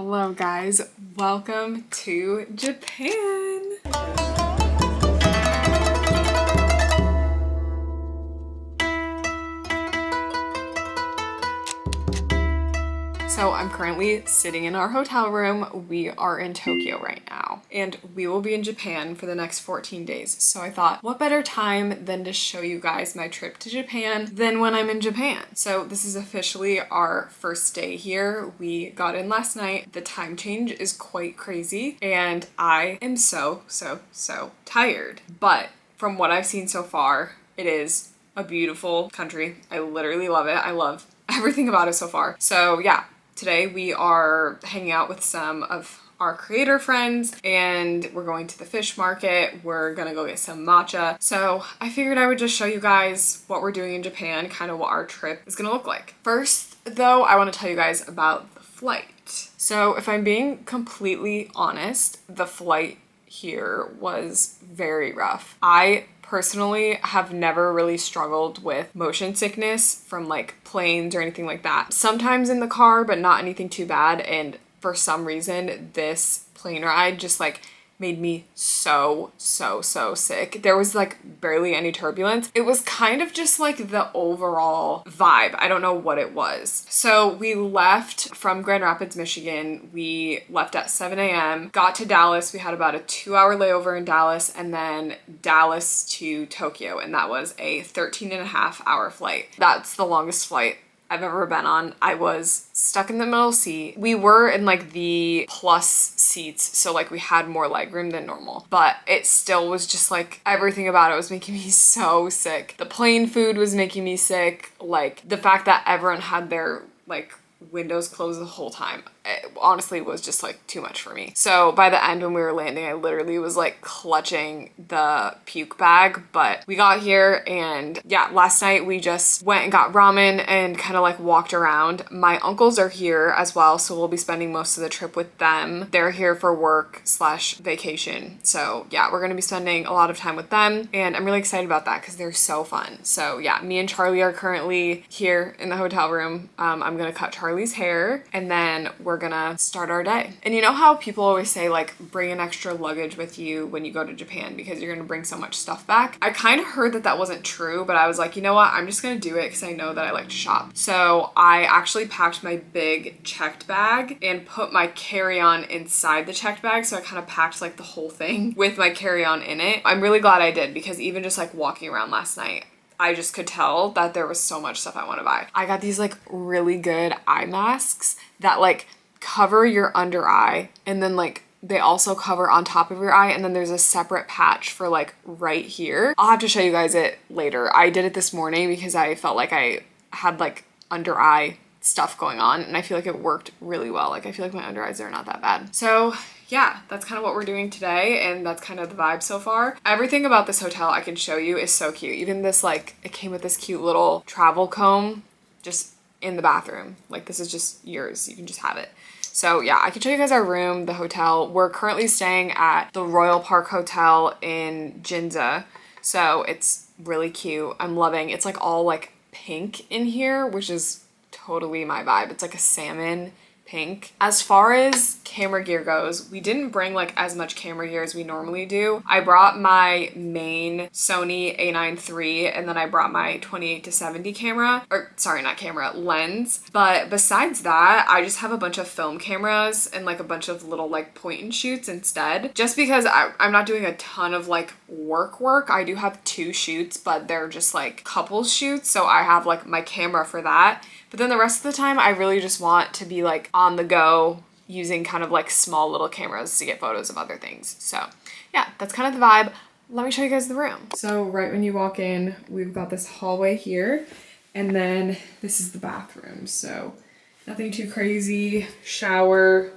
Hello guys, welcome to Japan. So I'm currently sitting in our hotel room. We are in Tokyo right now and we will be in Japan for the next 14 days. So I thought, what better time than to show you guys my trip to Japan than when I'm in Japan. So this is officially our first day here. We got in last night. The time change is quite crazy and I am so tired. But from what I've seen so far, it is a beautiful country. I literally love it. I love everything about it so far. So yeah. Today we are hanging out with some of our creator friends and we're going to the fish market. We're gonna go get some matcha. So I figured I would just show you guys what we're doing in Japan, kind of what our trip is gonna look like. First though, I wanna tell you guys about the flight. So if I'm being completely honest, the flight here was very rough. I personally have never really struggled with motion sickness from like planes or anything like that. Sometimes in the car, but not anything too bad. And for some reason, this plane ride just like made me so sick. There was like barely any turbulence. It was kind of just like the overall vibe. I don't know what it was. So we left from Grand Rapids, Michigan. We left at 7 a.m., got to Dallas. We had about a 2-hour layover in Dallas and then Dallas to Tokyo. And that was a 13.5-hour flight. That's the longest flight I've ever been on. I was stuck in the middle seat. We were in like the plus seats, so like we had more legroom than normal, but it still was just like everything about it was making me so sick. The plane food was making me sick. Like the fact that everyone had their like windows closed the whole time, it honestly was just like too much for me. So by the end when we were landing, I literally was like clutching the puke bag, but we got here and yeah, last night we just went and got ramen and kind of like walked around. My uncles are here as well, so we'll be spending most of the trip with them. They're here for work / vacation. So yeah, we're gonna be spending a lot of time with them and I'm really excited about that because they're so fun. So yeah, me and Charlie are currently here in the hotel room. I'm gonna cut Charlie's hair and then we're gonna start our day. And you know how people always say like bring an extra luggage with you when you go to Japan because you're gonna bring so much stuff back? I kind of heard that that wasn't true, but I was like, you know what, I'm just gonna do it because I know that I like to shop. So I actually packed my big checked bag and put my carry-on inside the checked bag, so I kind of packed like the whole thing with my carry-on in it. I'm really glad I did because even just like walking around last night, I just could tell that there was so much stuff I want to buy. I got these like really good eye masks that like cover your under eye and then like they also cover on top of your eye and then there's a separate patch for like right here. I'll have to show you guys it later. I did it this morning because I felt like I had like under eye stuff going on and I feel like it worked really well. Like I feel like my under eyes are not that bad. So yeah, that's kind of what we're doing today and that's kind of the vibe so far. Everything about this hotel I can show you is so cute. Even this like, it came with this cute little travel comb just in the bathroom. Like this is just yours, you can just have it. So yeah, I can show you guys our room, the hotel. We're currently staying at the Royal Park Hotel in Ginza. So it's really cute. I'm loving, it's like all like pink in here, which is totally my vibe. It's like a salmon pink. As far as camera gear goes, we didn't bring like as much camera gear as we normally do. I brought my main Sony A9 III and then I brought my 28-70 camera, or sorry, not camera, lens. But besides that, I just have a bunch of film cameras and like a bunch of little like point and shoots instead. Just because I'm not doing a ton of like work. I do have 2 shoots, but they're just like couple shoots. So I have like my camera for that. But then the rest of the time, I really just want to be like on the go using kind of like small little cameras to get photos of other things. So yeah, that's kind of the vibe. Let me show you guys the room. So right when you walk in, we've got this hallway here and then this is the bathroom. So nothing too crazy. Shower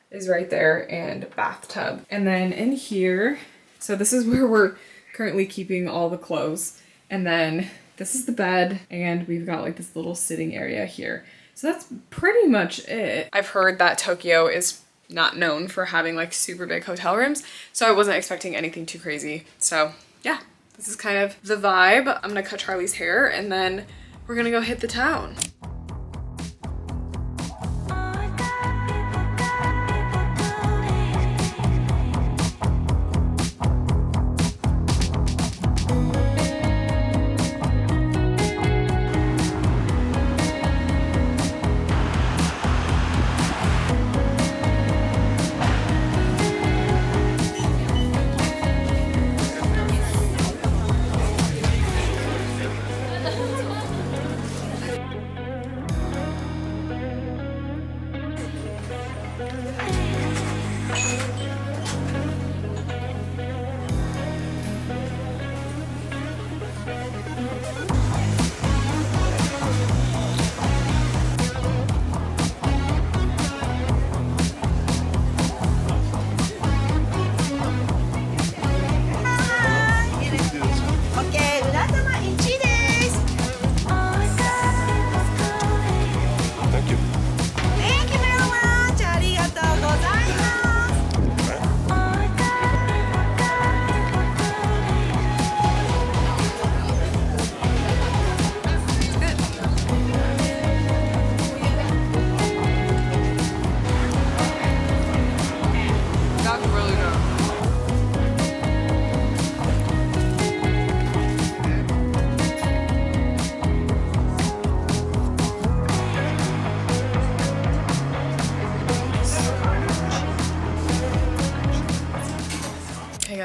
is right there and bathtub. And then in here, so this is where we're currently keeping all the clothes. And then this is the bed and we've got like this little sitting area here. So that's pretty much it. I've heard that Tokyo is not known for having like super big hotel rooms, so I wasn't expecting anything too crazy. So yeah, this is kind of the vibe. I'm gonna cut Charlie's hair and then we're gonna go hit the town.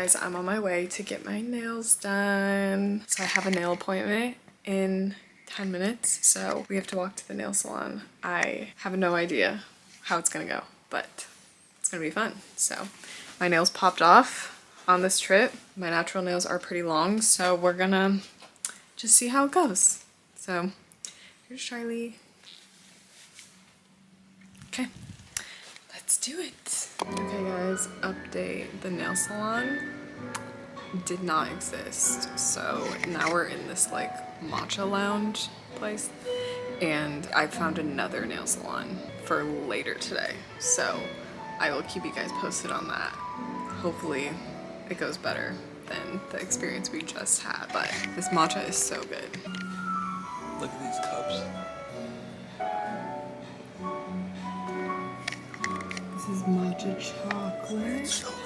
Guys, I'm on my way to get my nails done. So I have a nail appointment in 10 minutes, so we have to walk to the nail salon. I have no idea how it's gonna go, but it's gonna be fun. So my nails popped off on this trip. My natural nails are pretty long, so we're gonna just see how it goes. So here's Charlie. Okay, let's do it. Okay guys, update. The nail salon did not exist. So now we're in this like matcha lounge place, and I found another nail salon for later today. So I will keep you guys posted on that. Hopefully it goes better than the experience we just had, but this matcha is so good. Look at these cups. This is matcha chocolate. So good.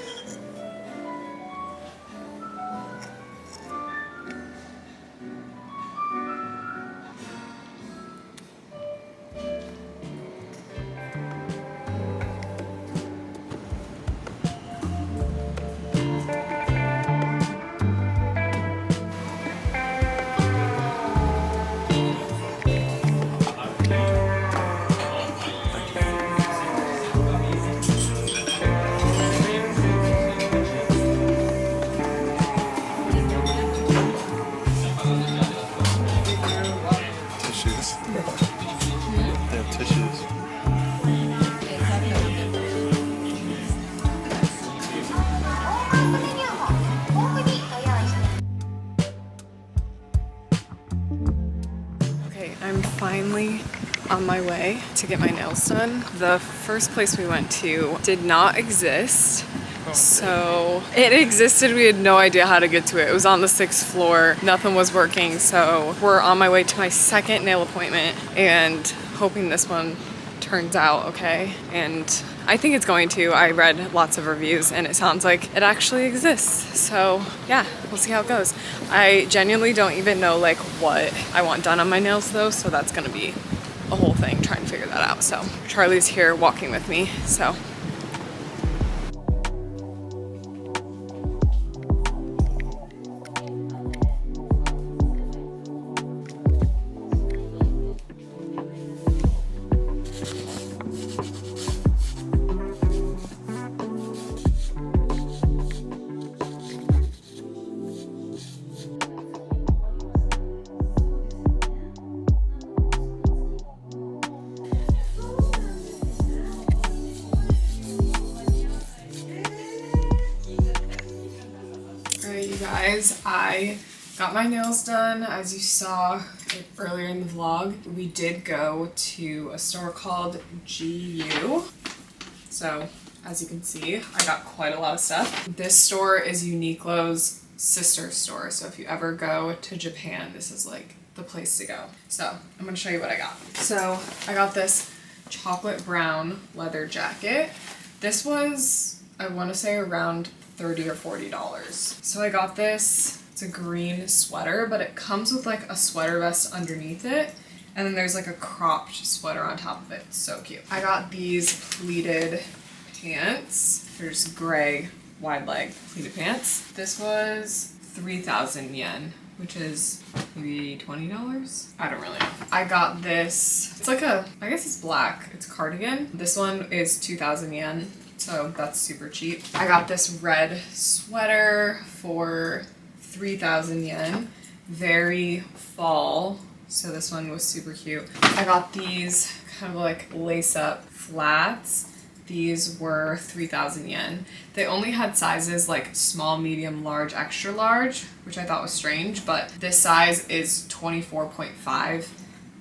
I'm finally on my way to get my nails done. The first place we went to did not exist. So it existed, we had no idea how to get to it. It was on the 6th floor, nothing was working. So we're on my way to my second nail appointment and hoping this one turns out okay. And I think it's going to. I read lots of reviews and it sounds like it actually exists. So yeah, we'll see how it goes. I genuinely don't even know like what I want done on my nails though, so that's gonna be a whole thing trying to figure that out. So Charlie's here walking with me, so. Guys, I got my nails done. As you saw earlier in the vlog, we did go to a store called GU. So as you can see, I got quite a lot of stuff. This store is Uniqlo's sister store. So if you ever go to Japan, this is like the place to go. So I'm gonna show you what I got. So I got this chocolate brown leather jacket. This was, I want to say, around $30 or $40. So I got this. It's a green sweater, but it comes with like a sweater vest underneath it, and then there's like a cropped sweater on top of it. It's so cute. I got these pleated pants. There's gray wide leg pleated pants. This was 3,000 yen, which is maybe $20. I don't really know. I got this, it's like a, I guess it's black, it's a cardigan. This one is 2,000 yen, so that's super cheap. I got this red sweater for 3,000 yen. Very fall, so this one was super cute. I got these kind of like lace up flats. These were 3,000 yen. They only had sizes like small, medium, large, extra large, which I thought was strange, but this size is 24.5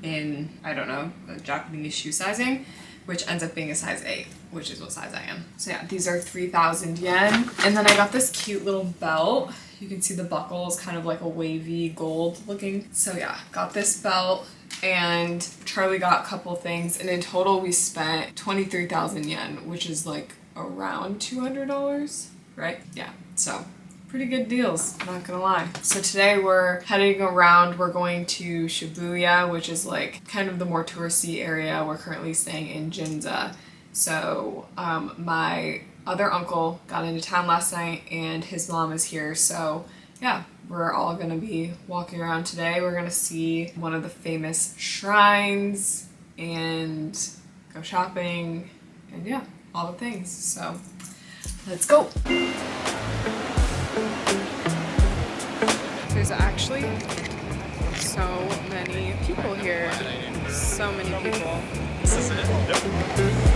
in, I don't know, Japanese shoe sizing, which ends up being a size 8, which is what size I am. So yeah, these are 3,000 yen. And then I got this cute little belt. You can see the buckle is kind of like a wavy gold looking. So yeah, got this belt. And Charlie got a couple things, and in total we spent 23,000 yen, which is like around $200, right? Yeah, so pretty good deals, not gonna lie. So today we're heading around. We're going to Shibuya, which is like kind of the more touristy area. We're currently staying in Ginza. So my other uncle got into town last night and his mom is here, so yeah, we're all gonna be walking around today. We're gonna see one of the famous shrines and go shopping and yeah, all the things. So let's go. There's actually so many people here. So many people. This is it? Yep.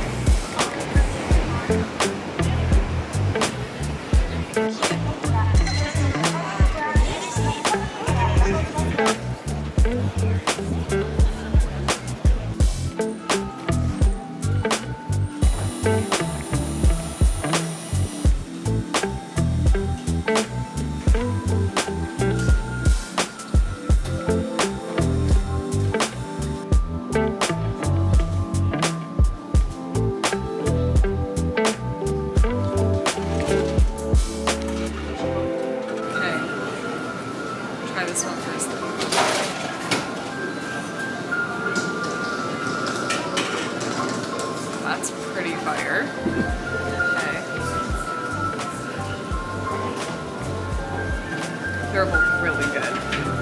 They're both really good.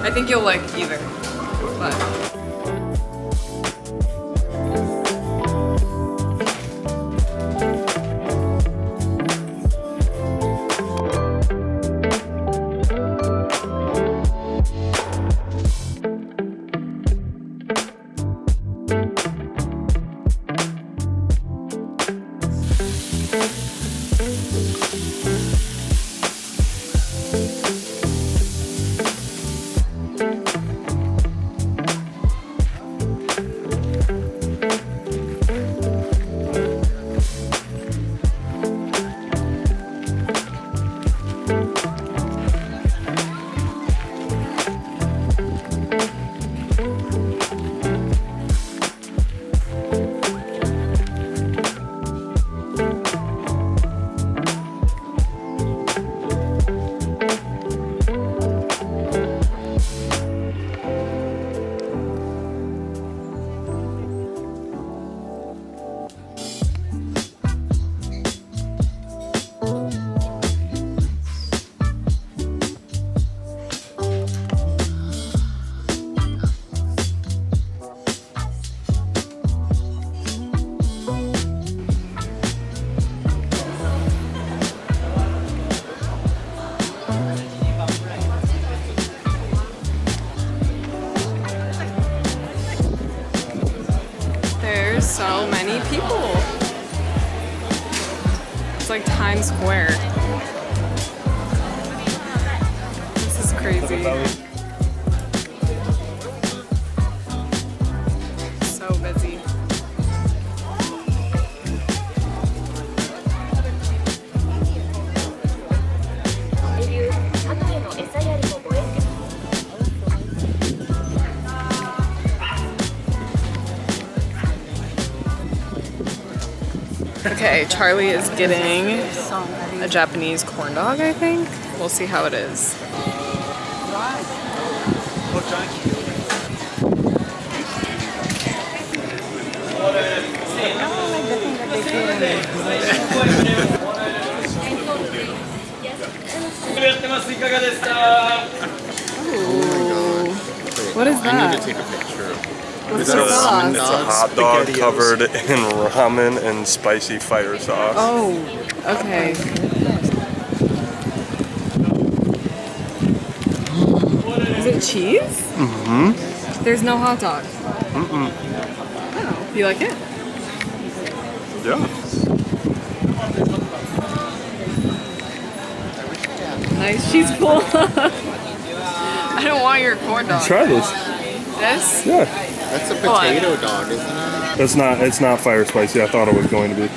I think you'll like either, but. So many people. It's like Times Square. This is crazy. So busy. Okay, Charlie is getting a Japanese corn dog, I think. We'll see how it is. Ooh. What is I that? need to take a picture. What's Is the that sauce? ramen It's a hot dog SpaghettiOs? covered in ramen and spicy fire sauce. Oh, okay. Is it cheese? Mm-hmm. There's no hot dog. Mm-mm. Oh, you like it? Yeah. Nice cheese pull. I don't want your corn dog. Try this. This? Yeah. That's a potato dog, isn't it? It's not fire spicy. I thought it was going to be.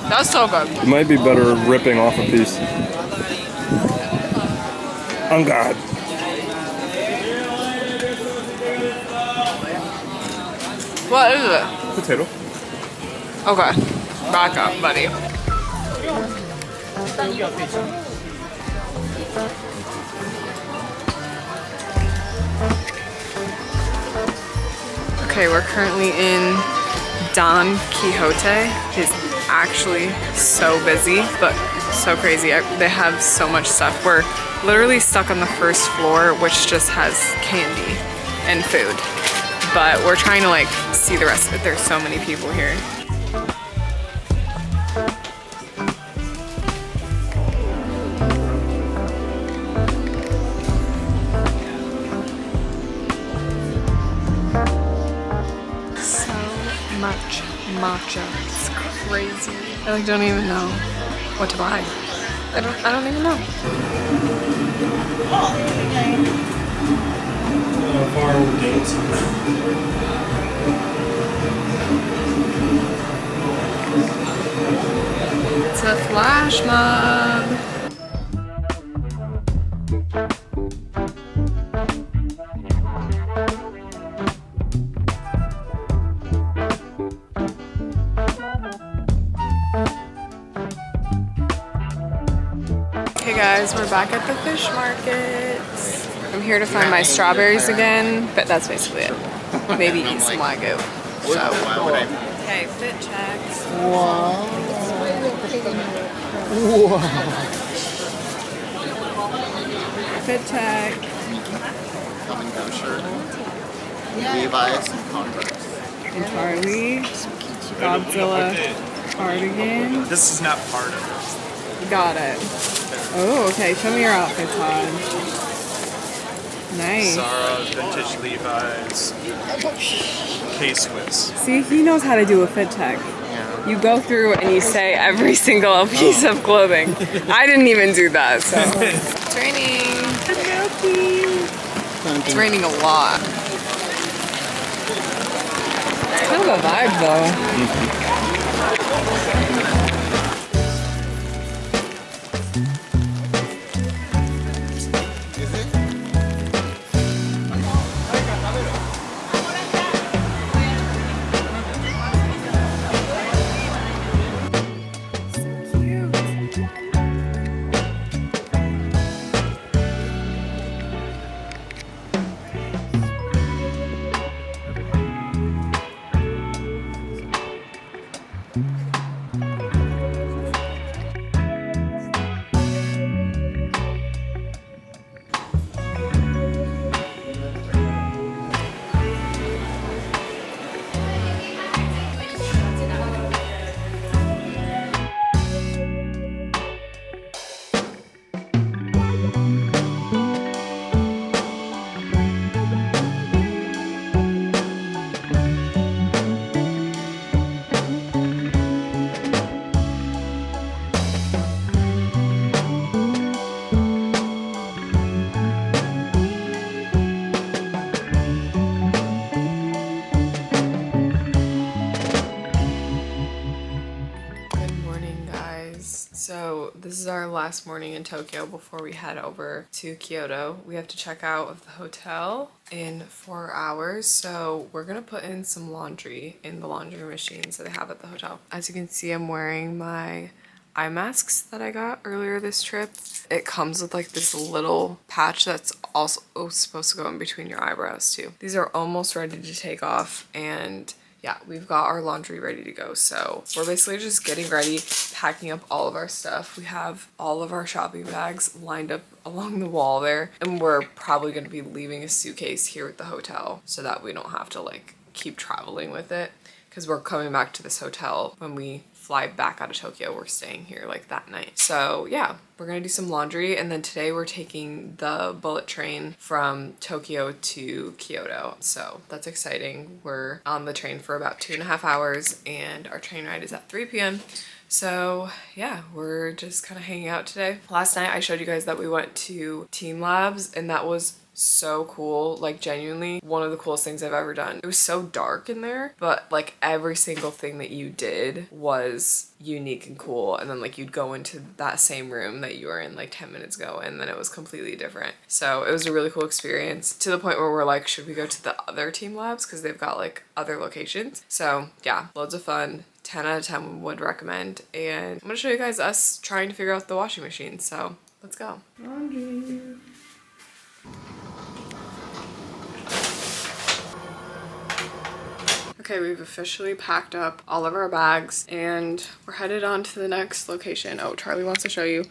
That's so good. It might be better ripping off a piece. On God. What is it? Potato. Okay. Back up, buddy. Okay, we're currently in Don Quijote. It's actually so busy, but so crazy. They have so much stuff. We're literally stuck on the first floor, which just has candy and food. But we're trying to like see the rest of it. There's so many people here. So much matcha. It's crazy. I like don't even know what to buy. I don't even know. It's a flash mob. Hey guys, we're back at the fish market. I'm here to find my strawberries again, but that's basically it. Maybe eat some Wagyu. So, Why would I? okay, fit checks. Wow. Fit check. Come and go shirt. Levi's and Converse. And Charlie. Godzilla cardigan. This is not part of it. Got it. Oh, okay. Show me your outfit, Todd. Nice. Zara, vintage Levi's, K-Swiss. See, he knows how to do a fit check. Yeah. You go through and you say every single piece of clothing. I didn't even do that, so. It's raining. It's raining a lot. It's kind of a vibe, though. So this is our last morning in Tokyo before we head over to Kyoto. We have to check out of the hotel in 4 hours. So we're gonna put in some laundry in the laundry machines that they have at the hotel. As you can see, I'm wearing my eye masks that I got earlier this trip. It comes with like this little patch that's also supposed to go in between your eyebrows too. These are almost ready to take off, and yeah, we've got our laundry ready to go. So we're basically just getting ready, packing up all of our stuff. We have all of our shopping bags lined up along the wall there, and we're probably going to be leaving a suitcase here at the hotel so that we don't have to like keep traveling with it, because we're coming back to this hotel when we fly back out of Tokyo. We're staying here like that night. So yeah, we're gonna do some laundry, and then today we're taking the bullet train from Tokyo to Kyoto. So that's exciting. We're on the train for about 2.5 hours, and our train ride is at 3 p.m. So yeah, we're just kind of hanging out today. Last night I showed you guys that we went to TeamLabs, and that was so cool. Like genuinely one of the coolest things I've ever done. It was so dark in there, but like every single thing that you did was unique and cool. And then like you'd go into that same room that you were in like 10 minutes ago, and then it was completely different. So it was a really cool experience, to the point where we're like, should we go to the other TeamLabs, because they've got like other locations. So yeah, loads of fun. 10 out of 10 would recommend. And I'm gonna show you guys us trying to figure out the washing machine. So let's go. Okay, we've officially packed up all of our bags and we're headed on to the next location. Oh, Charlie wants to show you.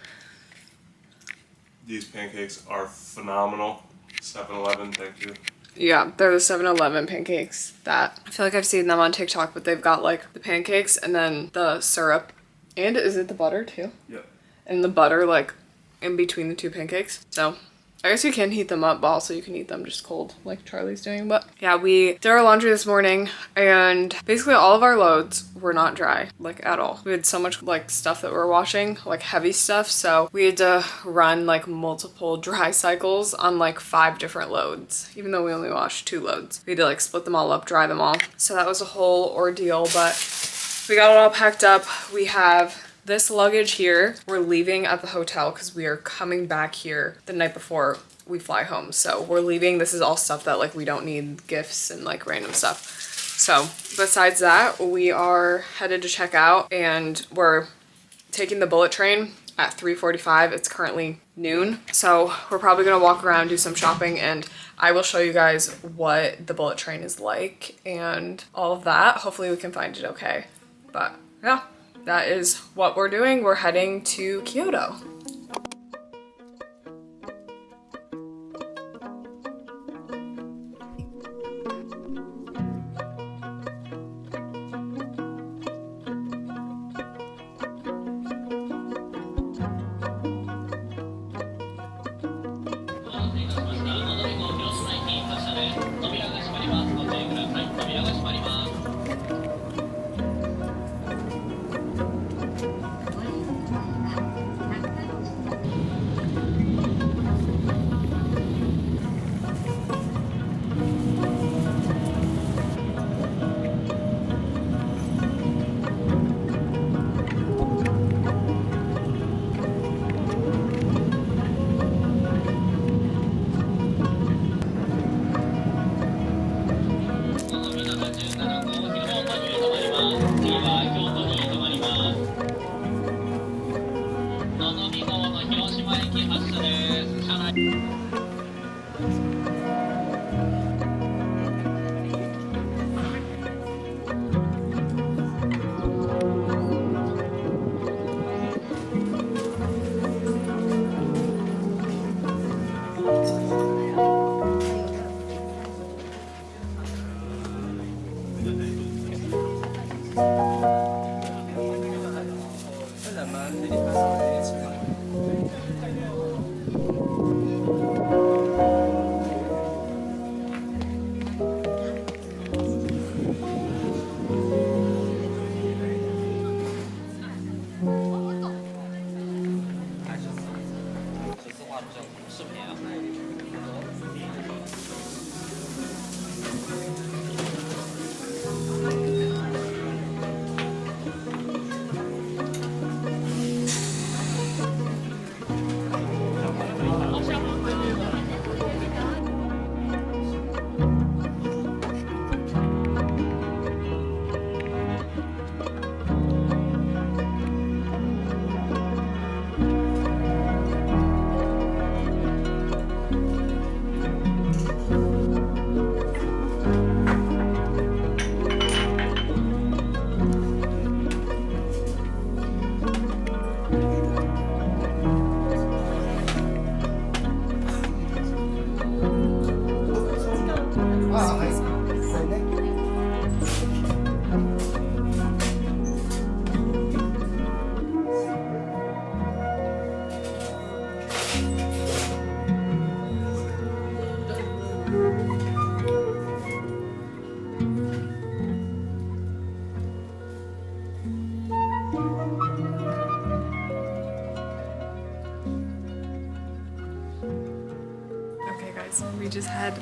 These pancakes are phenomenal. 7-Eleven, thank you. Yeah, they're the 7-Eleven pancakes that I feel like I've seen them on TikTok, but they've got like the pancakes and then the syrup. And is it the butter too? Yep. And the butter like in between the two pancakes. So I guess you can heat them up, but also you can eat them just cold like Charlie's doing. But yeah, we did our laundry this morning, and basically all of our loads were not dry, like at all. We had so much like stuff that we're washing, like heavy stuff. So we had to run like multiple dry cycles on like 5 different loads, even though we only washed 2 loads. We had to like split them all up, dry them all. So that was a whole ordeal, but we got it all packed up. We have this luggage here. We're leaving at the hotel because we are coming back here the night before we fly home. So we're leaving. This is all stuff that like we don't need, gifts and like random stuff. So besides that, we are headed to check out, and we're taking the bullet train at 3:45. It's currently noon. So we're probably gonna walk around, do some shopping, and I will show you guys what the bullet train is like and all of that. Hopefully we can find it okay. But yeah, that is what we're doing. We're heading to Kyoto. We just had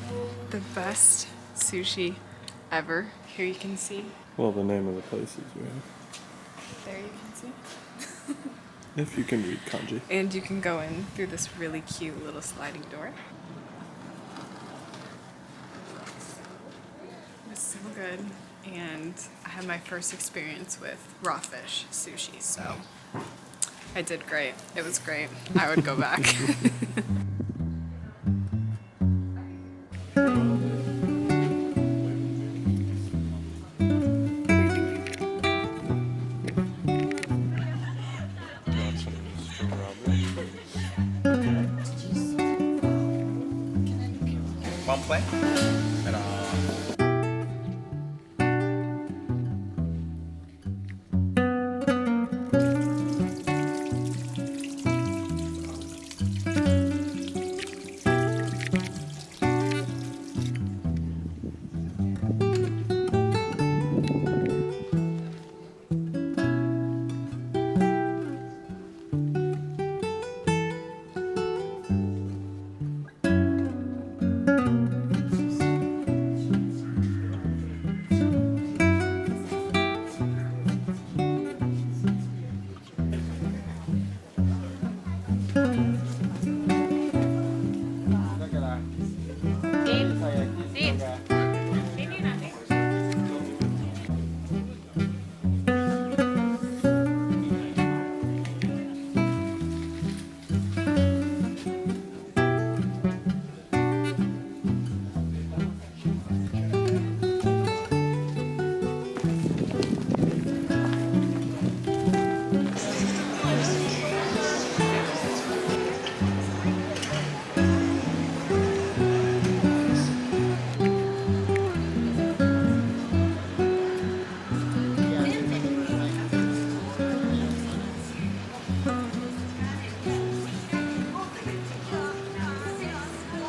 the best sushi ever. Here you can see. Well, the name of the places we have. There you can see. If you can read kanji. And you can go in through this really cute little sliding door. It was so good. And I had my first experience with raw fish sushi, so I did great. It was great. I would go back. One plate.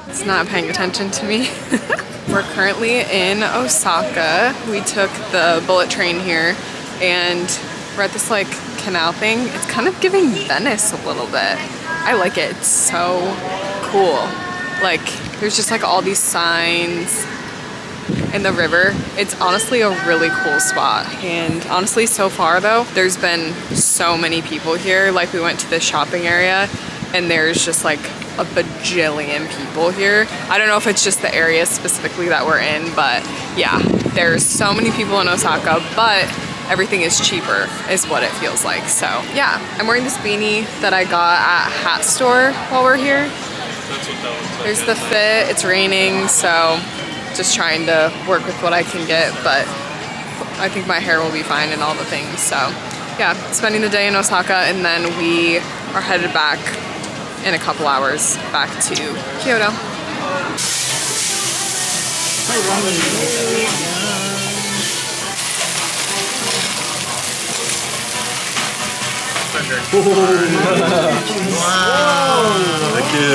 It's not paying attention to me. We're currently in Osaka. We took the bullet train here and we're at this like canal thing. It's kind of giving Venice a little bit. I like it. It's so cool. Like there's just like all these signs in the river. It's honestly a really cool spot. And honestly, so far though, there's been so many people here. Like we went to the shopping area and there's just like a bajillion people here. I don't know if it's just the area specifically that we're in, but yeah, there's so many people in Osaka, but everything is cheaper is what it feels like. So yeah, I'm wearing this beanie that I got at a hat store while we're here. There's the fit, it's raining, so just trying to work with what I can get, but I think my hair will be fine and all the things. So yeah, spending the day in Osaka and then we are headed back in a couple hours back to Kyoto. Wow! Thank you.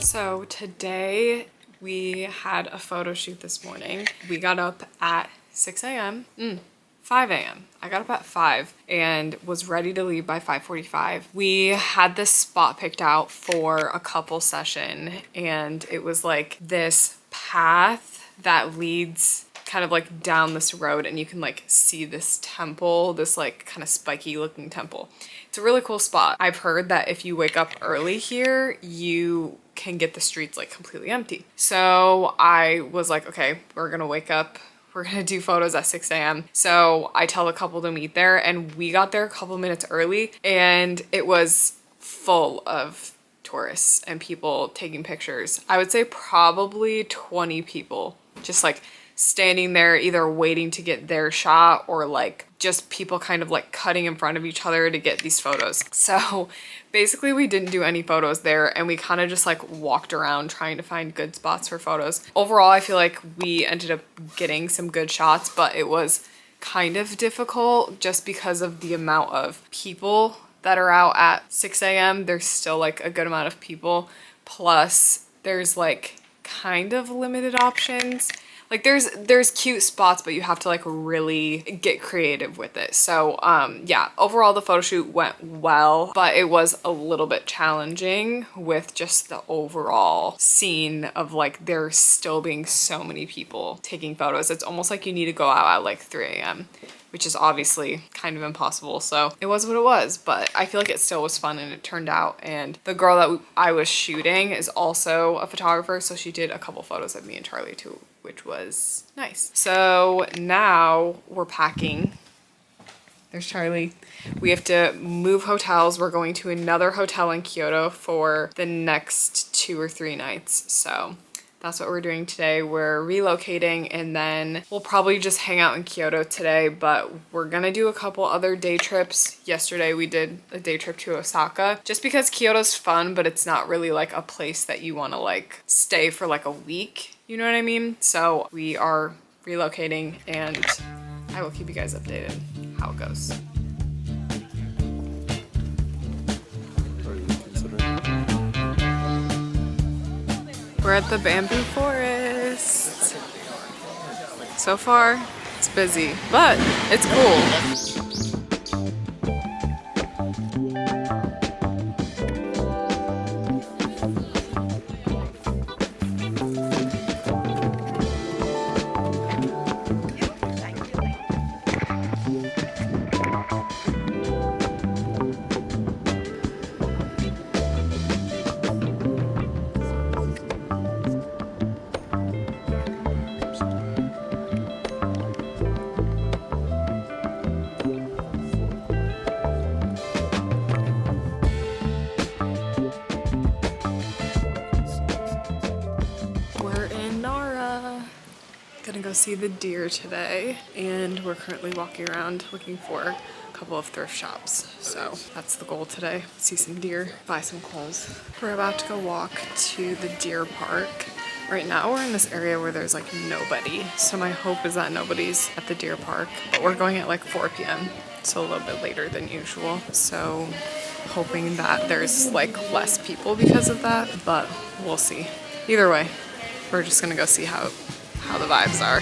So today we had a photo shoot this morning. We got up at 6 a.m. 5 a.m. I got up at 5 and was ready to leave by 5:45. We had this spot picked out for a couple session and it was like this path that leads kind of like down this road and you can like see this temple, this like kind of spiky looking temple. It's a really cool spot. I've heard that if you wake up early here, you can get the streets like completely empty. So I was like, okay, we're gonna wake up we're gonna do photos at 6 a.m. So I tell the couple to meet there, and we got there a couple minutes early, and it was full of tourists and people taking pictures. I would say probably 20 people just like standing there either waiting to get their shot or like just people kind of like cutting in front of each other to get these photos. So basically we didn't do any photos there, and we kind of just like walked around trying to find good spots for photos. Overall, I feel like we ended up getting some good shots, but it was kind of difficult just because of the amount of people that are out at 6 a.m. There's still like a good amount of people. Plus there's like kind of limited options. Like there's cute spots, but you have to like really get creative with it. So yeah, overall the photo shoot went well, but it was a little bit challenging with just the overall scene of like there still being so many people taking photos. It's almost like you need to go out at like 3 a.m. which is obviously kind of impossible. So it was what it was, but I feel like it still was fun and it turned out. And the girl that I was shooting is also a photographer, so she did a couple photos of me and Charlie too, which was nice. So now we're packing. There's Charlie. We have to move hotels. We're going to another hotel in Kyoto for the next 2 or 3 nights. So that's what we're doing today. We're relocating, and then we'll probably just hang out in Kyoto today, but we're gonna do a couple other day trips. Yesterday we did a day trip to Osaka just because Kyoto's fun, but it's not really like a place that you want to like stay for like a week. You know what I mean? So we are relocating, and I will keep you guys updated how it goes. We're at the bamboo forest. So far, it's busy, but it's cool. Gonna go see the deer today, and we're currently walking around looking for a couple of thrift shops. So that's the goal today. See some deer, buy some clothes. We're about to go walk to the deer park. Right now we're in this area where there's like nobody. So my hope is that nobody's at the deer park, but we're going at like 4 p.m. So a little bit later than usual. So hoping that there's like less people because of that, but we'll see. Either way, we're just gonna go see how the vibes are.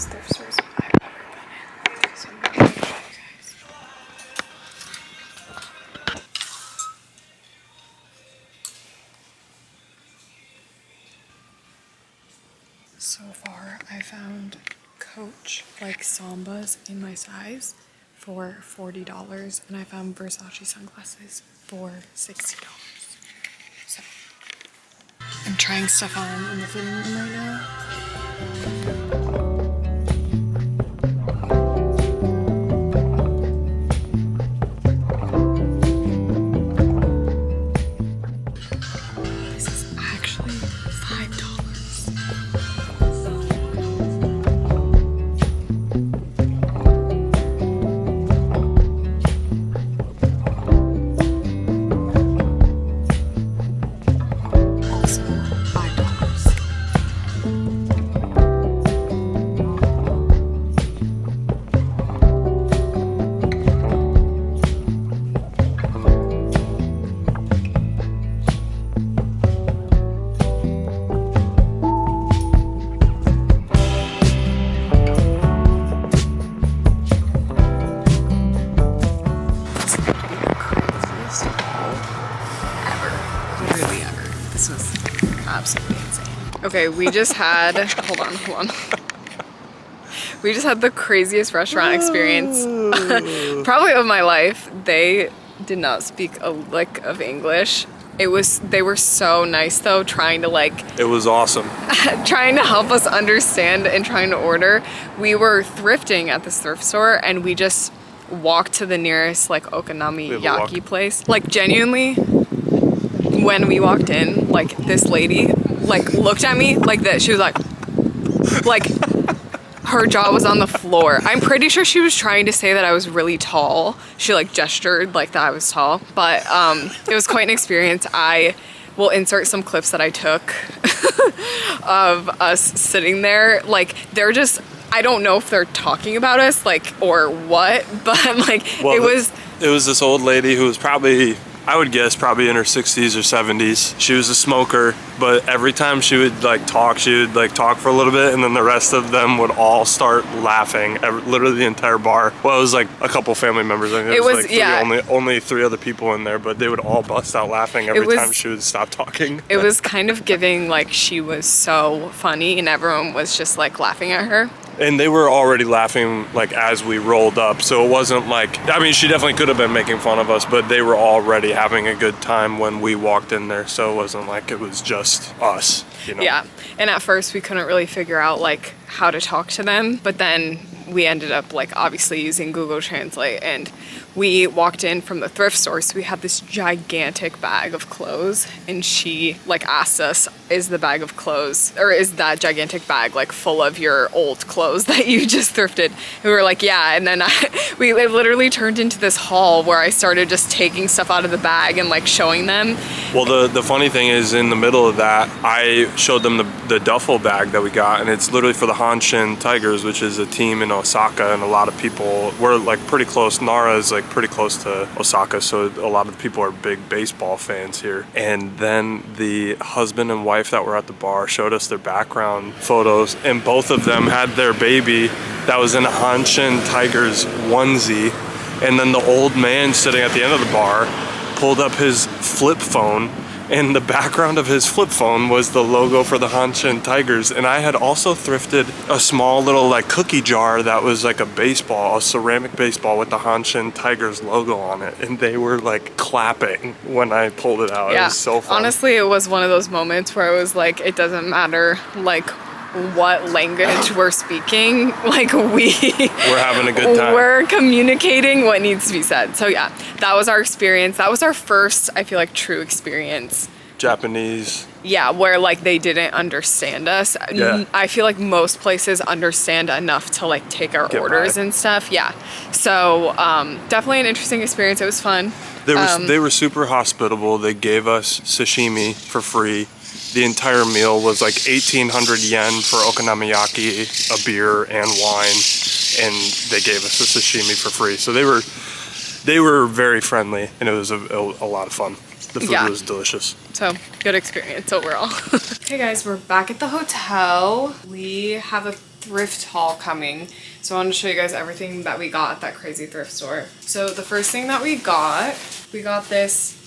Thrift stores I've ever been in. So I'm gonna show you guys. So far, I found Coach like Sambas in my size for $40, and I found Versace sunglasses for $60. So I'm trying stuff on in the fitting room right now. Okay, we just had, hold on. We just had the craziest restaurant experience probably of my life. They did not speak a lick of English. They were so nice though, trying to like, It was awesome. trying to help us understand and trying to order. We were thrifting at this thrift store and we just walked to the nearest like okonomiyaki place. Like genuinely, when we walked in, like this lady like looked at me like this. She was like her jaw was on the floor. I'm pretty sure she was trying to say that I was really tall. She like gestured like that I was tall, but it was quite an experience. I will insert some clips that I took of us sitting there. Like they're just, I don't know if they're talking about us like or what, but like Well, it was this old lady who was probably, I would guess, probably in her 60s or 70s. She was a smoker, but every time she would like talk, she would like talk for a little bit, and then the rest of them would all start laughing. Literally the entire bar. Well, it was like a couple family members. I think it was like three, only 3 other people in there, but they would all bust out laughing every time she would stop talking. It was kind of giving like she was so funny, and everyone was just like laughing at her. And they were already laughing like as we rolled up, so it wasn't like, I mean, she definitely could have been making fun of us, but they were already having a good time when we walked in there, so it wasn't like it was just us, you know? Yeah, and at first we couldn't really figure out like how to talk to them, but then we ended up like obviously using Google Translate, and we walked in from the thrift store, so we had this gigantic bag of clothes, and she like asked us, is the bag of clothes, or is that gigantic bag like full of your old clothes that you just thrifted? And we were like, yeah, and then it literally turned into this haul where I started just taking stuff out of the bag and like showing them. Well, the funny thing is, in the middle of that, I showed them the duffel bag that we got, and it's literally for the Hanshin Tigers, which is a team in Osaka, and a lot of people, we're like pretty close. Nara is like pretty close to Osaka, so a lot of the people are big baseball fans here. And then the husband and wife that were at the bar showed us their background photos, and both of them had their baby that was in a Hanshin Tigers onesie. And then the old man sitting at the end of the bar pulled up his flip phone, and the background of his flip phone was the logo for the Hanshin Tigers. And I had also thrifted a small little like cookie jar that was like a ceramic baseball with the Hanshin Tigers logo on it, and they were like clapping when I pulled it out. Yeah. It was so fun. Honestly, it was one of those moments where I was like, it doesn't matter like what language we're speaking, like we're having a good time. We're communicating what needs to be said. So yeah, that was our experience. That was our first, I feel like, true experience. Japanese. Yeah, where like they didn't understand us. Yeah. I feel like most places understand enough to like take our orders and stuff. Yeah. So definitely an interesting experience. It was fun. They were super hospitable. They gave us sashimi for free. The entire meal was like 1,800 yen for okonomiyaki, a beer, and wine, and they gave us a sashimi for free. So they were very friendly, and it was a lot of fun. The food was delicious. So good experience overall. Okay guys, we're back at the hotel. We have a thrift haul coming. So I wanted to show you guys everything that we got at that crazy thrift store. So the first thing that we got this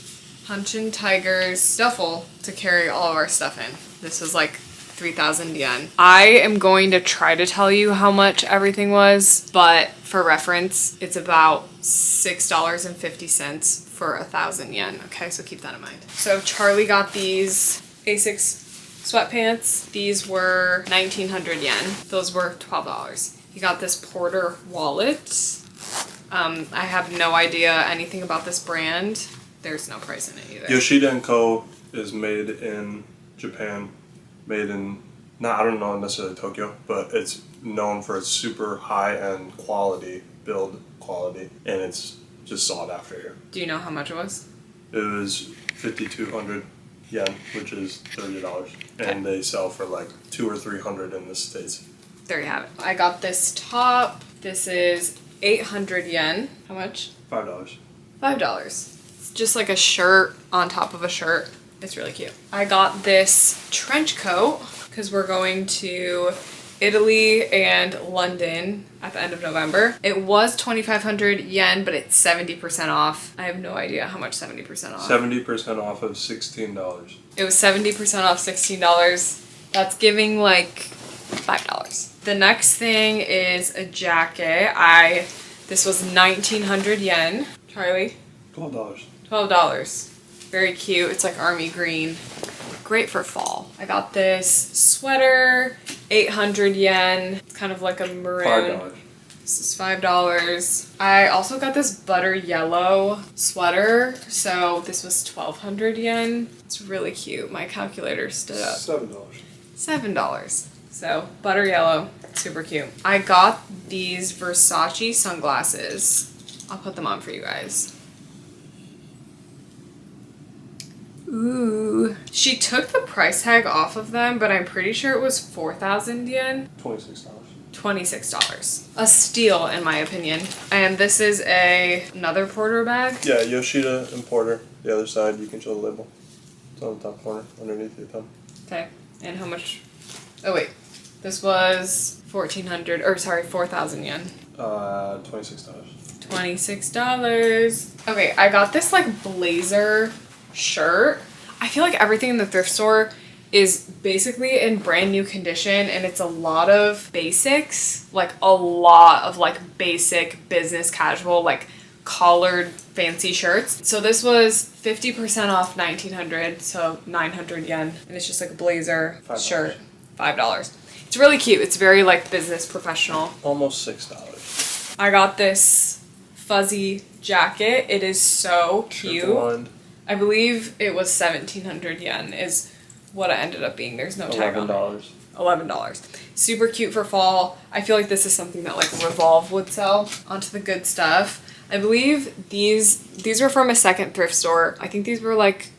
Hanshin Tigers duffel to carry all of our stuff in. This was like 3,000 yen. I am going to try to tell you how much everything was, but for reference, it's about $6.50 for 1,000 yen. Okay, so keep that in mind. So Charlie got these Asics sweatpants. These were 1,900 yen. Those were $12. He got this Porter wallet. I have no idea anything about this brand. There's no price in it either. Yoshida & Co. is made in Japan. Made in, I don't know necessarily Tokyo, but it's known for its super high-end build quality, and it's just sought after here. Do you know how much it was? It was 5,200 yen, which is $30, and they sell for like 200 or 300 in the States. There you have it. I got this top. This is 800 yen. How much? $5. $5. It's just like a shirt on top of a shirt. It's really cute. I got this trench coat because we're going to Italy and London at the end of November. It was 2,500 yen, but it's 70% off. I have no idea how much 70% off. 70% off of $16. It was 70% off $16. That's giving like $5. The next thing is a jacket. This was 1,900 yen. Charlie? $12. $12. Very cute. It's like army green. Great for fall. I got this sweater, 800 yen. It's kind of like a maroon. $5. This is $5. I also got this butter yellow sweater. So this was 1,200 yen. It's really cute. My calculator stood up. $7. $7. So butter yellow, super cute. I got these Versace sunglasses. I'll put them on for you guys. Ooh. She took the price tag off of them, but I'm pretty sure it was 4,000 yen. $26. $26. A steal, in my opinion. And this is another Porter bag. Yeah, Yoshida and Porter. The other side, you can show the label. It's on the top corner, underneath your thumb. Okay. And how much? Oh, wait. This was 4,000 yen. $26. $26. Okay, I got this like blazer shirt. I feel like everything in the thrift store is basically in brand new condition, and it's a lot of basics, like a lot of like basic business casual, like collared fancy shirts. So this was 50% off 1,900, so 900 yen, and it's just like a blazer shirt, $5. It's really cute. It's very like business professional. Almost $6. I got this fuzzy jacket. It is so cute. I believe it was 1,700 yen is what it ended up being. There's no tag on it. $11. Super cute for fall. I feel like this is something that like Revolve would sell. Onto the good stuff. I believe these were from a second thrift store. I think these were like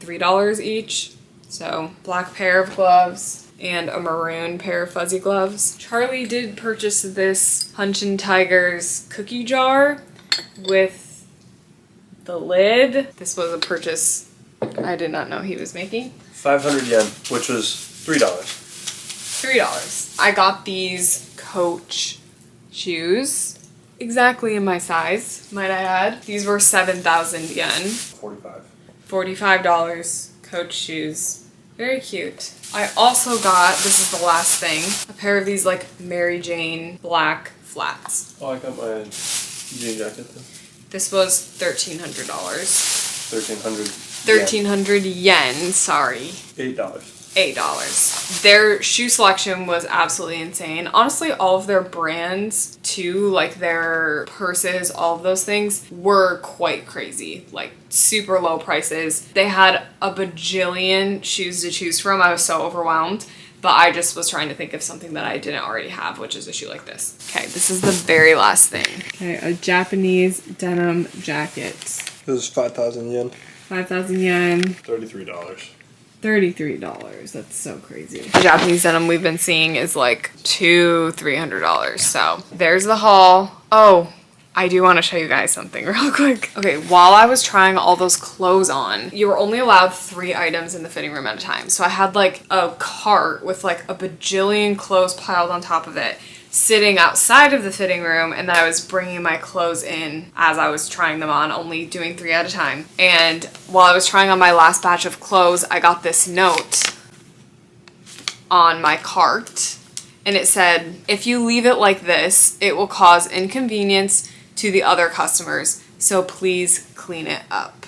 $3 each. So black pair of gloves and a maroon pair of fuzzy gloves. Charlie did purchase this Hanshin Tiger's cookie jar with the lid. This was a purchase I did not know he was making. 500 yen, which was $3. $3. I got these Coach shoes. Exactly in my size, might I add. These were 7,000 yen. $45. Coach shoes. Very cute. I also got, this is the last thing, a pair of these like Mary Jane black flats. Oh, I got my jean jacket too. This was $1,300. 1,300. 1,300 yen, sorry. $8. Their shoe selection was absolutely insane. Honestly, all of their brands too, like their purses, all of those things were quite crazy. Like super low prices. They had a bajillion shoes to choose from. I was so overwhelmed. But I just was trying to think of something that I didn't already have, which is a shoe like this. Okay, this is the very last thing. Okay, a Japanese denim jacket. This is 5,000 yen. 5,000 yen. $33. $33. That's so crazy. The Japanese denim we've been seeing is like $200-300. So there's the haul. Oh, I do want to show you guys something real quick. Okay, while I was trying all those clothes on, you were only allowed 3 items in the fitting room at a time. So I had like a cart with like a bajillion clothes piled on top of it, sitting outside of the fitting room, and then I was bringing my clothes in as I was trying them on, only doing 3 at a time. And while I was trying on my last batch of clothes, I got this note on my cart, and it said, if you leave it like this, it will cause inconvenience to the other customers, so please clean it up.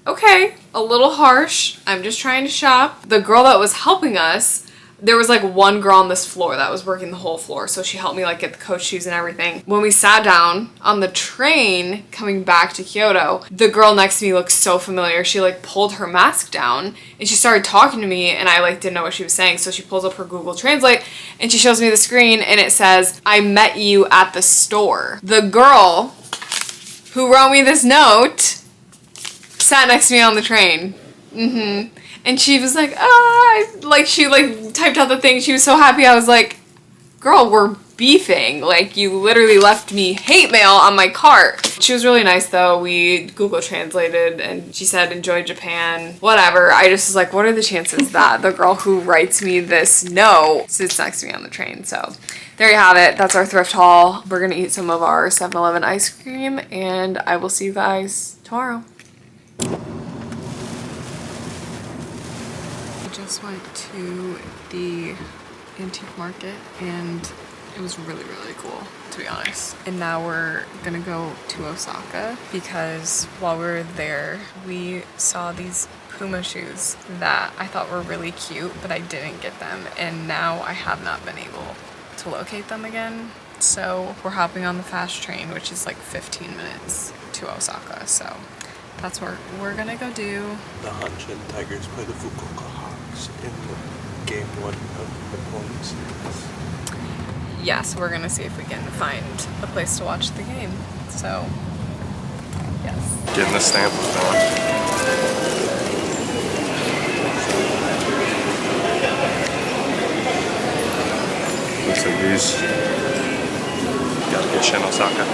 Okay, a little harsh. I'm just trying to shop. The girl that was helping us, there was like one girl on this floor that was working the whole floor, so she helped me like get the Coach shoes and everything. When we sat down on the train coming back to Kyoto, the girl next to me looked so familiar. She like pulled her mask down and she started talking to me, and I like didn't know what she was saying, so she pulls up her Google Translate and she shows me the screen, and it says, I met you at the store. The girl who wrote me this note sat next to me on the train. And she was like, she like typed out the thing. She was so happy. I was like, girl, we're beefing. Like, you literally left me hate mail on my cart. She was really nice though. We Google translated and she said, enjoy Japan, whatever. I just was like, what are the chances that the girl who writes me this note sits next to me on the train? So there you have it. That's our thrift haul. We're gonna eat some of our 7-Eleven ice cream, and I will see you guys tomorrow. just went to the antique market and it was really, really cool, to be honest. And now we're gonna go to Osaka because while we were there, we saw these Puma shoes that I thought were really cute, but I didn't get them. And now I have not been able to locate them again. So we're hopping on the fast train, which is like 15 minutes to Osaka. So that's what we're gonna go do. The Hanshin Tigers play the Fukuoka Hawks in the game 1 of the Pony series. Yes, we're gonna see if we can find a place to watch the game. So, yes. Getting the stamp on. Looks like these. Gotta get Shin Osaka.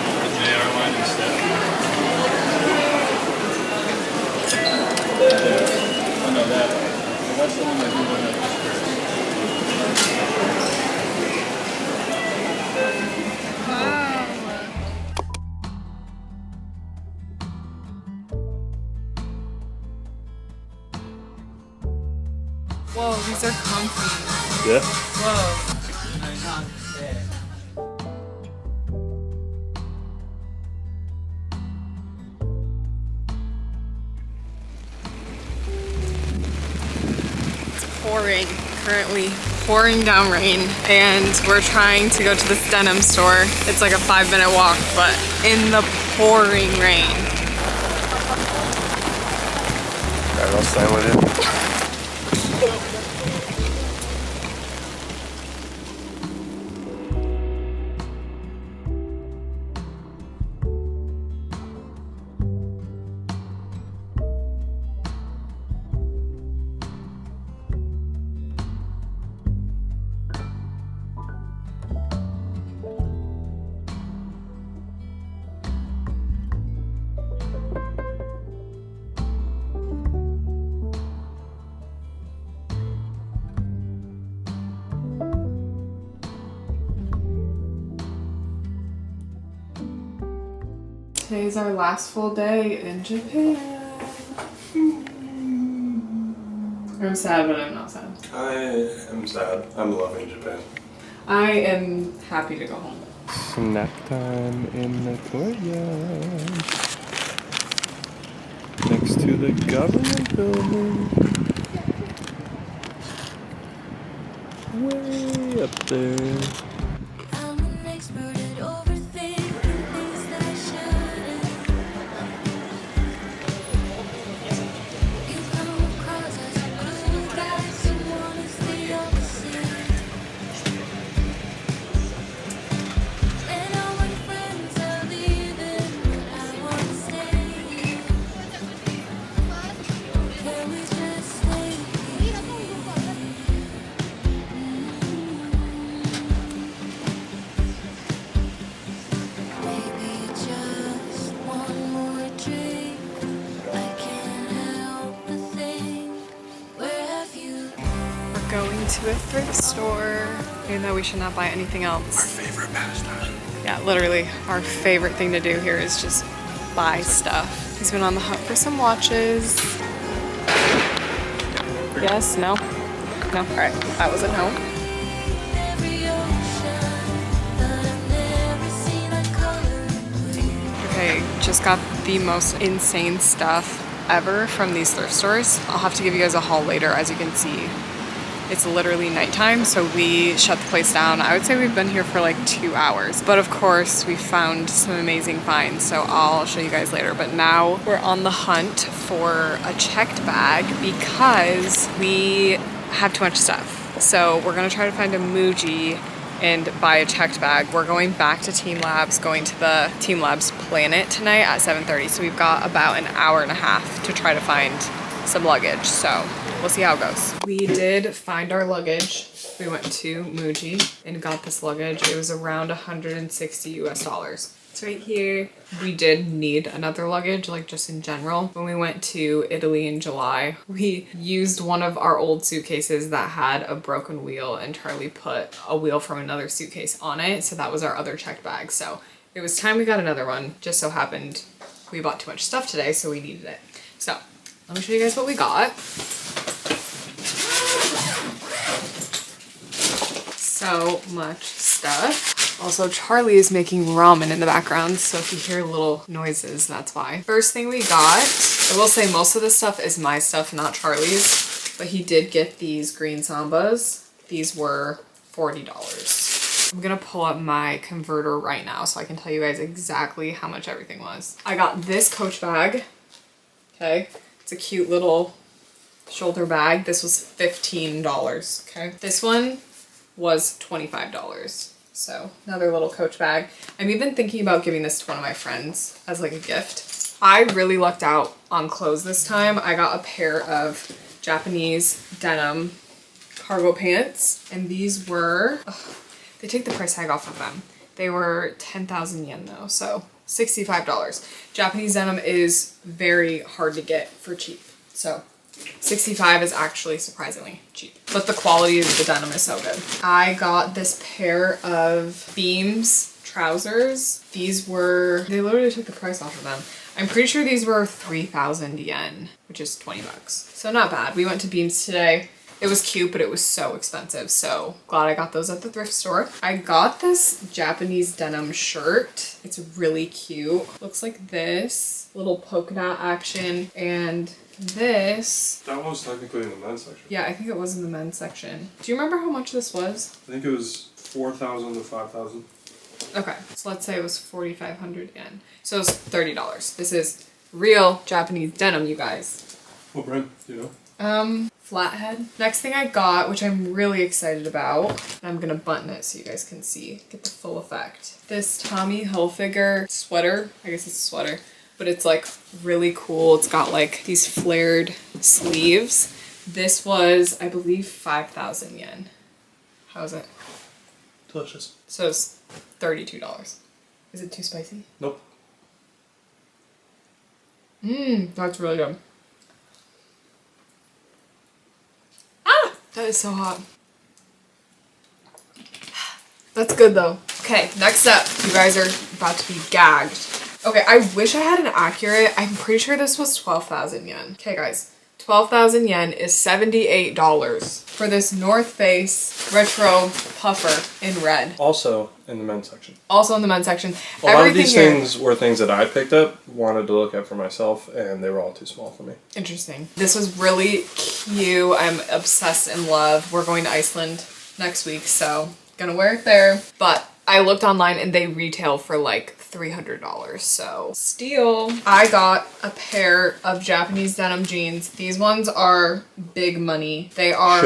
Whoa, these are comfy. Yeah. Whoa. It's pouring, currently pouring down rain, and we're trying to go to this denim store. It's like a 5-minute walk, but in the pouring rain. Alright, I'll stand with you. Today's our last full day in Japan. I'm sad, but I'm not sad. I am sad. I'm loving Japan. I am happy to go home. Snack time in the courtyard. Next to the government building. Way up there. I'm an expert at overthinking things that I shouldn't. You come across as a cool guy, someone is the opposite. And all my friends are leaving, but I want to stay. Can we just stay here? Maybe just one more drink. I can't help but think, where have you been? We're going to a thrift store, even though we should not buy anything else. Favorite pastime. Yeah, literally, our favorite thing to do here is just buy stuff. He's been on the hunt for some watches. Yes, no? No? Alright, that was a no. Every ocean, but I've never seen a color blue. Okay, just got the most insane stuff ever from these thrift stores. I'll have to give you guys a haul later. As you can see, it's literally nighttime, so we shut the place down. I would say we've been here for like 2 hours, but of course we found some amazing finds, so I'll show you guys later. But now we're on the hunt for a checked bag because we have too much stuff. So we're gonna try to find a Muji and buy a checked bag. We're going back to TeamLabs, going to the TeamLabs Planet tonight at 7:30. So we've got about an hour and a half to try to find some luggage. So we'll see how it goes. We did find our luggage. We went to Muji and got this luggage. It was around 160 US. It's right here. We did need another luggage, like just in general. When we went to Italy in July, we used one of our old suitcases that had a broken wheel, and Charlie put a wheel from another suitcase on it. So that was our other checked bag. So it was time we got another one. Just so happened we bought too much stuff today, so we needed it. So let me show you guys what we got. so much stuff. Also, Charlie is making ramen in the background, so if you hear little noises, that's why. First thing we got, I will say most of this stuff is my stuff, not Charlie's, but he did get these green sambas. These were $40. I'm gonna pull up my converter right now so I can tell you guys exactly how much everything was. I got this Coach bag, okay? It's a cute little shoulder bag. This was $15, okay? This one was $25. So another little Coach bag. I'm even thinking about giving this to one of my friends as like a gift. I really lucked out on clothes this time. I got a pair of Japanese denim cargo pants, and these were, they take the price tag off of them. They were 10,000 yen though, so $65. Japanese denim is very hard to get for cheap, so 65 is actually surprisingly cheap, but the quality of the denim is so good. I got this pair of Beams trousers. These were, they literally took the price off of them. I'm pretty sure these were 3,000 yen, which is 20 bucks. So not bad. We went to Beams today. It was cute, but it was so expensive. So glad I got those at the thrift store. I got this Japanese denim shirt. It's really cute. Looks like this, little polka dot action, and this. That one was technically in the men's section. Yeah, I think it was in the men's section. Do you remember how much this was? I think it was 4,000 to 5,000. Okay, so let's say it was 4,500 yen. So it's $30. This is real Japanese denim, you guys. What brand? Do you know? Flathead. Next thing I got, which I'm really excited about, and I'm gonna button it so you guys can see, get the full effect. This Tommy Hilfiger sweater. I guess it's a sweater, but it's like really cool. It's got like these flared sleeves. This was, I believe, 5,000 yen. How is it? Delicious. So it's $32. Is it too spicy? Nope. That's really good. Ah! That is so hot. That's good though. Okay, next up, you guys are about to be gagged. Okay, I wish I had an accurate, I'm pretty sure this was 12,000 yen. Okay guys, 12,000 yen is $78 for this North Face retro puffer in red. Also in the men's section. Also in the men's section. A lot of these things were things that I picked up, wanted to look at for myself, and they were all too small for me. Interesting. This was really cute. I'm obsessed in love. We're going to Iceland next week, so gonna wear it there. But I looked online and they retail for like $300, so steal. I got a pair of Japanese denim jeans. These ones are big money. They are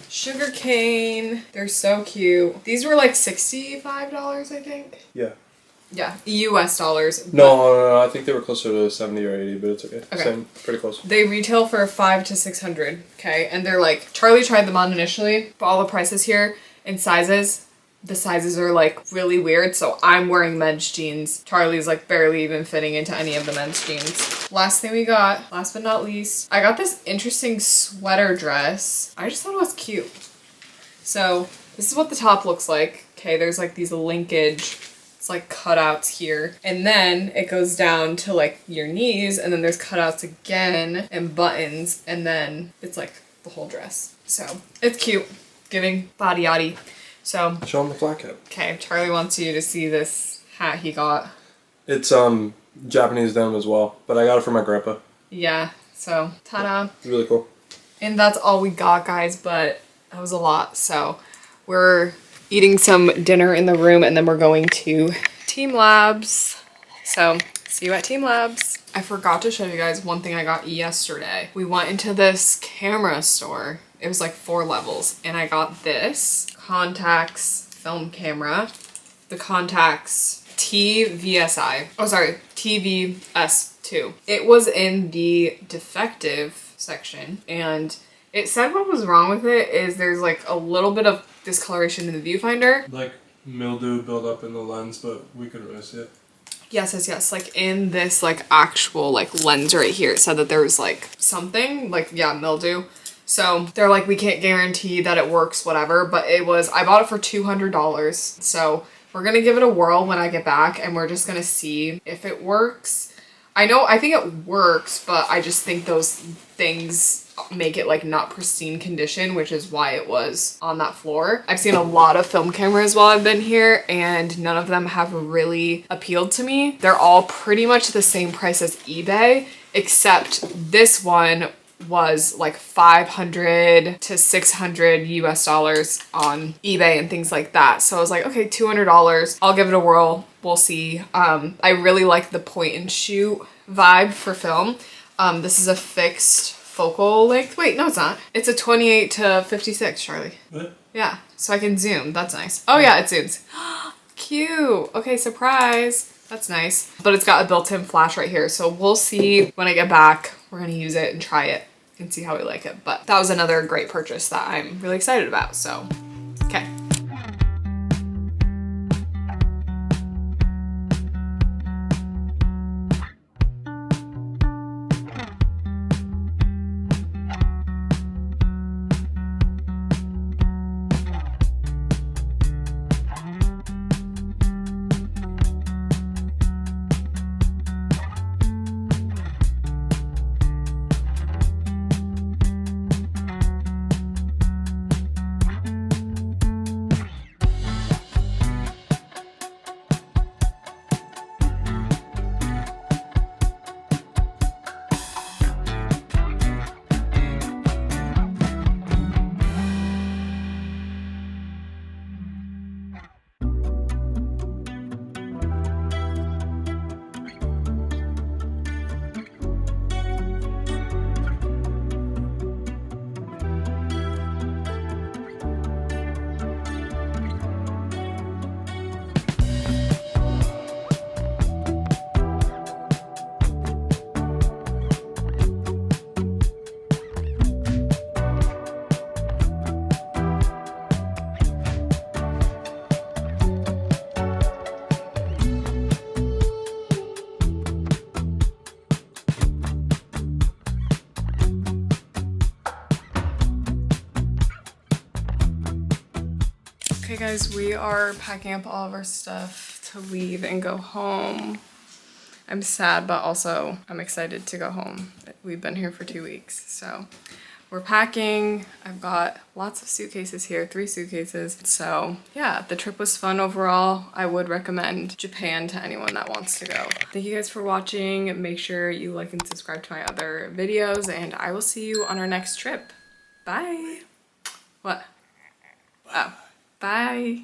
sugarcane. They're so cute. These were like $65, I think. Yeah. Yeah, US dollars. No, I think they were closer to 70 or 80, but it's okay. Same, pretty close. They retail for $500 to $600, okay? And they're like, Charlie tried them on initially, but all the prices here and sizes, the sizes are like really weird, so I'm wearing men's jeans. Charlie's like barely even fitting into any of the men's jeans. Last thing we got, last but not least, I got this interesting sweater dress. I just thought it was cute. So this is what the top looks like. Okay, there's like these linkage, it's like cutouts here. And then it goes down to like your knees, and then there's cutouts again and buttons, and then it's like the whole dress. So it's cute, giving body yaddy. So show him the flat cap. Okay, Charlie wants you to see this hat he got. It's Japanese denim as well, but I got it for my grandpa. Yeah, so ta-da. It's really cool. And that's all we got, guys, but that was a lot. So we're eating some dinner in the room, and then we're going to TeamLabs. So see you at TeamLabs. I forgot to show you guys one thing I got yesterday. We went into this camera store. It was like 4 levels, and I got this Contax film camera, the Contax TVSI. Oh, sorry, TVS2. It was in the defective section, and it said what was wrong with it is there's like a little bit of discoloration in the viewfinder. Like mildew buildup in the lens, but we couldn't really see it. Yes. Like in this like actual like lens right here, it said that there was like something like, yeah, mildew. So they're like, we can't guarantee that it works, whatever, but it was, I bought it for $200. So we're gonna give it a whirl when I get back, and we're just gonna see if it works. I think it works, but I just think those things make it like not pristine condition, which is why it was on that floor. I've seen a lot of film cameras while I've been here and none of them have really appealed to me. They're all pretty much the same price as eBay, except this one was like 500 to 600 US dollars on eBay and things like that. So I was like, okay, $200. I'll give it a whirl. We'll see. I really like the point and shoot vibe for film. This is a fixed focal length. Wait, no, it's not. It's a 28 to 56, Charlie. What? Yeah, so I can zoom. That's nice. Oh yeah, it zooms. Cute. Okay, surprise. That's nice. But it's got a built-in flash right here. So we'll see when I get back. We're gonna use it and try it and see how we like it. But that was another great purchase that I'm really excited about. So, okay. Okay guys, we are packing up all of our stuff to leave and go home. I'm sad, but also I'm excited to go home. We've been here for 2 weeks, so we're packing. I've got lots of suitcases here, 3 suitcases. So yeah, the trip was fun overall. I would recommend Japan to anyone that wants to go. Thank you guys for watching. Make sure you like and subscribe to my other videos, and I will see you on our next trip. Bye. What? Oh. Bye.